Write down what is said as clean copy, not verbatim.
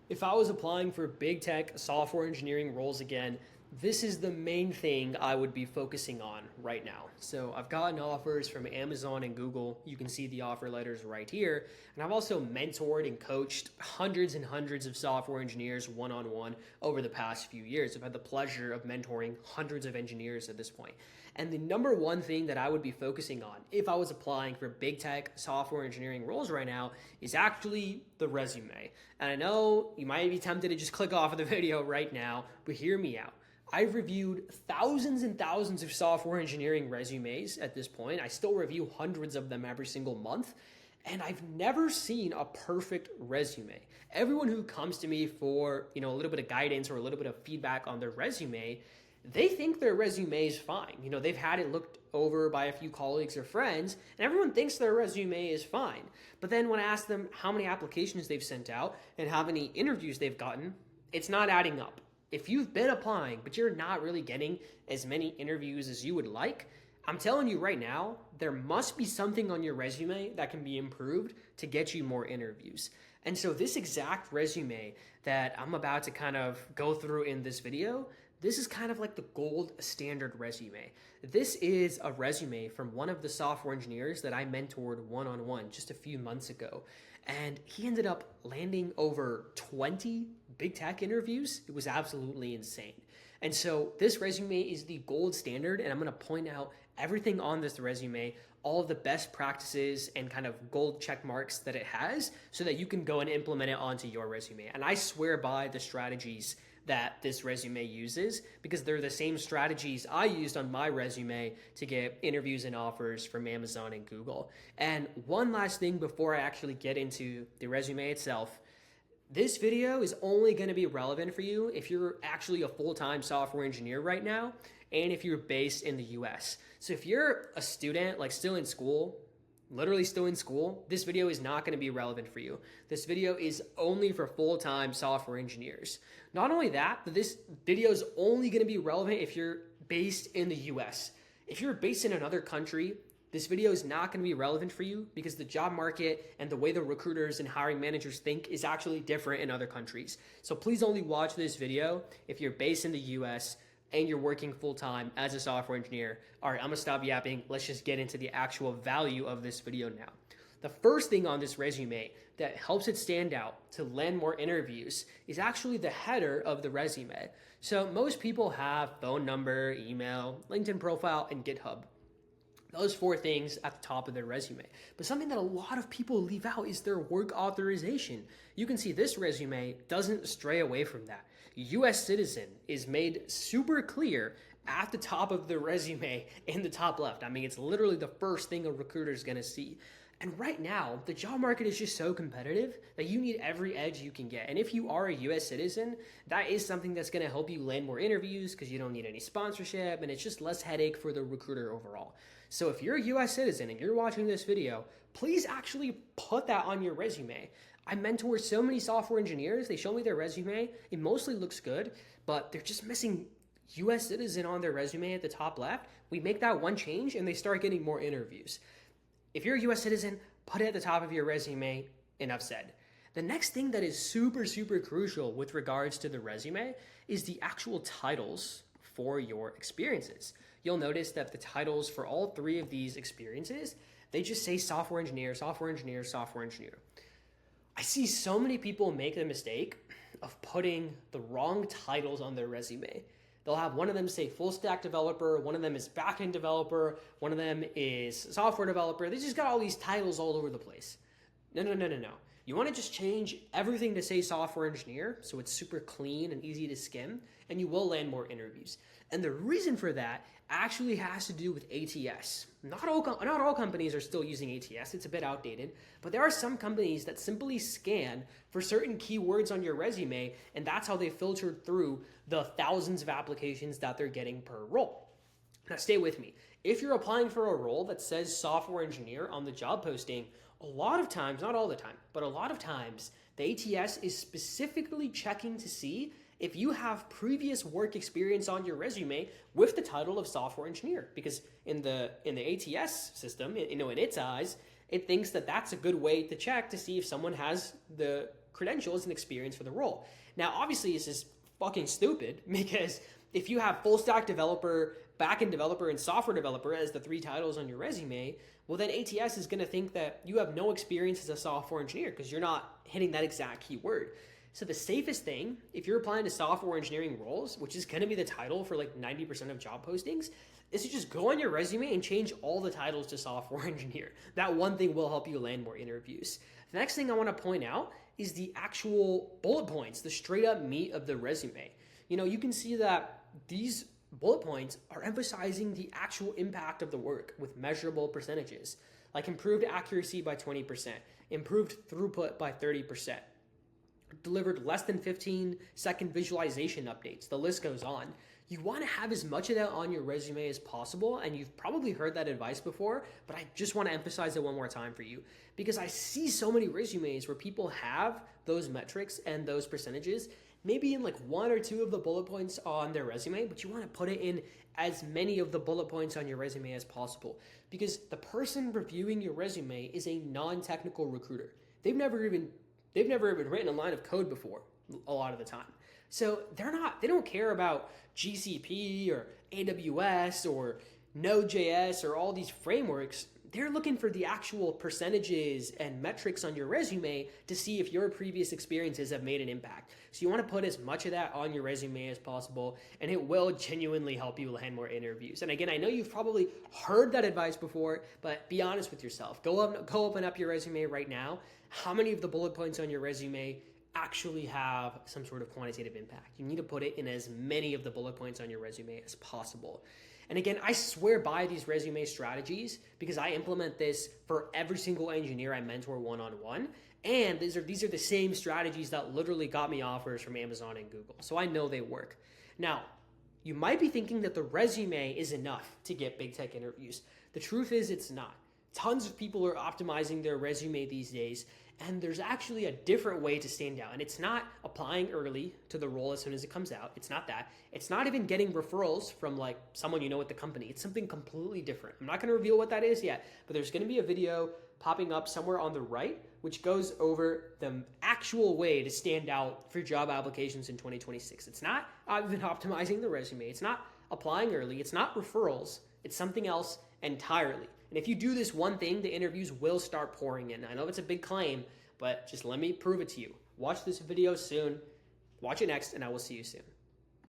If I was applying for big tech software engineering roles again, this is the main thing I would be focusing on right now. So I've gotten offers from Amazon and Google. You can see the offer letters right here. And I've also mentored and coached hundreds and hundreds of software engineers one-on-one over the past few years. I've had the pleasure of mentoring hundreds of engineers at this point. And the number one thing that I would be focusing on if I was applying for big tech software engineering roles right now is actually the resume. And I know you might be tempted to just click off of the video right now, but hear me out. I've reviewed thousands and thousands of software engineering resumes at this point. I still review hundreds of them every single month. And I've never seen a perfect resume. Everyone who comes to me for, a little bit of guidance or a little bit of feedback on their resume, they think their resume is fine. They've had it looked over by a few colleagues or friends, and everyone thinks their resume is fine. But then when I ask them how many applications they've sent out and how many interviews they've gotten, it's not adding up. If you've been applying, but you're not really getting as many interviews as you would like, I'm telling you right now, there must be something on your resume that can be improved to get you more interviews. And so this exact resume that I'm about to kind of go through in this video, this is kind of like the gold standard resume. This is a resume from one of the software engineers that I mentored one-on-one just a few months ago. And he ended up landing over 20 big tech interviews. It was absolutely insane. And so this resume is the gold standard, and I'm going to point out everything on this resume, all of the best practices and kind of gold check marks that it has so that you can go and implement it onto your resume. And I swear by the strategies that this resume uses because they're the same strategies I used on my resume to get interviews and offers from Amazon and Google. And one last thing before I actually get into the resume itself, this video is only going to be relevant for you if you're actually a full-time software engineer right now and if you're based in the US. So if you're a student, like still in school, literally still in school, this video is not going to be relevant for you. This video is only for full-time software engineers. Not only that, but this video is only going to be relevant if you're based in the US. If you're based in another country, this video is not going to be relevant for you because the job market and the way the recruiters and hiring managers think is actually different in other countries. So please only watch this video if you're based in the US and you're working full-time as a software engineer. All right, I'm gonna stop yapping. Let's just get into the actual value of this video now. The first thing on this resume that helps it stand out to land more interviews is actually the header of the resume. So most people have phone number, email, LinkedIn profile, and GitHub. Those four things at the top of their resume. But something that a lot of people leave out is their work authorization. You can see this resume doesn't stray away from that. US citizen is made super clear at the top of the resume in the top left. I mean, it's literally the first thing a recruiter is going to see. And right now, the job market is just so competitive that you need every edge you can get. And if you are a US citizen, that is something that's going to help you land more interviews because you don't need any sponsorship and it's just less headache for the recruiter overall. So if you're a US citizen and you're watching this video, please actually put that on your resume. I mentor so many software engineers. They show me their resume. It mostly looks good, but they're just missing US citizen on their resume at the top left. We make that one change and they start getting more interviews. If you're a US citizen, put it at the top of your resume. Enough said. The next thing that is super, super crucial with regards to the resume is the actual titles for your experiences. You'll notice that the titles for all three of these experiences, they just say software engineer, software engineer, software engineer. I see so many people make the mistake of putting the wrong titles on their resume. They'll have one of them say full stack developer, one of them is backend developer, one of them is software developer. They just got all these titles all over the place. No. You want to just change everything to say software engineer so it's super clean and easy to skim, and you will land more interviews. And the reason for that actually has to do with ATS. Not all companies are still using ATS. It's a bit outdated, but there are some companies that simply scan for certain keywords on your resume, and that's how they filtered through the thousands of applications that they're getting per role. Now stay with me. If you're applying for a role that says software engineer on the job posting, a lot of times, not all the time, but a lot of times, the ATS is specifically checking to see if you have previous work experience on your resume with the title of software engineer. Because in the ATS system, in its eyes, it thinks that that's a good way to check to see if someone has the credentials and experience for the role. Now, obviously, this is fucking stupid because if you have full stack developer, backend developer, and software developer as the 3 titles on your resume, well, then ATS is going to think that you have no experience as a software engineer because you're not hitting that exact keyword. So the safest thing, if you're applying to software engineering roles, which is going to be the title for like 90% of job postings, is to just go on your resume and change all the titles to software engineer. That one thing will help you land more interviews. The next thing I want to point out is the actual bullet points, the straight up meat of the resume. You can see that these bullet points are emphasizing the actual impact of the work with measurable percentages, like improved accuracy by 20%, improved throughput by 30%, delivered less than 15-second visualization updates. The list goes on. You want to have as much of that on your resume as possible, and you've probably heard that advice before, but I just want to emphasize it one more time for you because I see so many resumes where people have those metrics and those percentages maybe in like 1 or 2 of the bullet points on their resume, but you want to put it in as many of the bullet points on your resume as possible because the person reviewing your resume is a non-technical recruiter. They've never even written a line of code before a lot of the time. So they don't care about GCP or AWS or Node.js or all these frameworks. They're looking for the actual percentages and metrics on your resume to see if your previous experiences have made an impact. So you want to put as much of that on your resume as possible, and it will genuinely help you land more interviews. And again, I know you've probably heard that advice before, but be honest with yourself. Go open up your resume right now. How many of the bullet points on your resume actually have some sort of quantitative impact? You need to put it in as many of the bullet points on your resume as possible. And again, I swear by these resume strategies because I implement this for every single engineer I mentor one-on-one. And these are the same strategies that literally got me offers from Amazon and Google. So I know they work. Now, you might be thinking that the resume is enough to get big tech interviews. The truth is it's not. Tons of people are optimizing their resume these days, and there's actually a different way to stand out. And it's not applying early to the role as soon as it comes out. It's not that. It's not even getting referrals from like someone you know at the company. It's something completely different. I'm not going to reveal what that is yet, but there's going to be a video popping up somewhere on the right, which goes over the actual way to stand out for job applications in 2026. It's not even optimizing the resume. It's not applying early. It's not referrals. It's something else entirely. And if you do this one thing, the interviews will start pouring in. I know it's a big claim, but just let me prove it to you. Watch this video soon. Watch it next, and I will see you soon.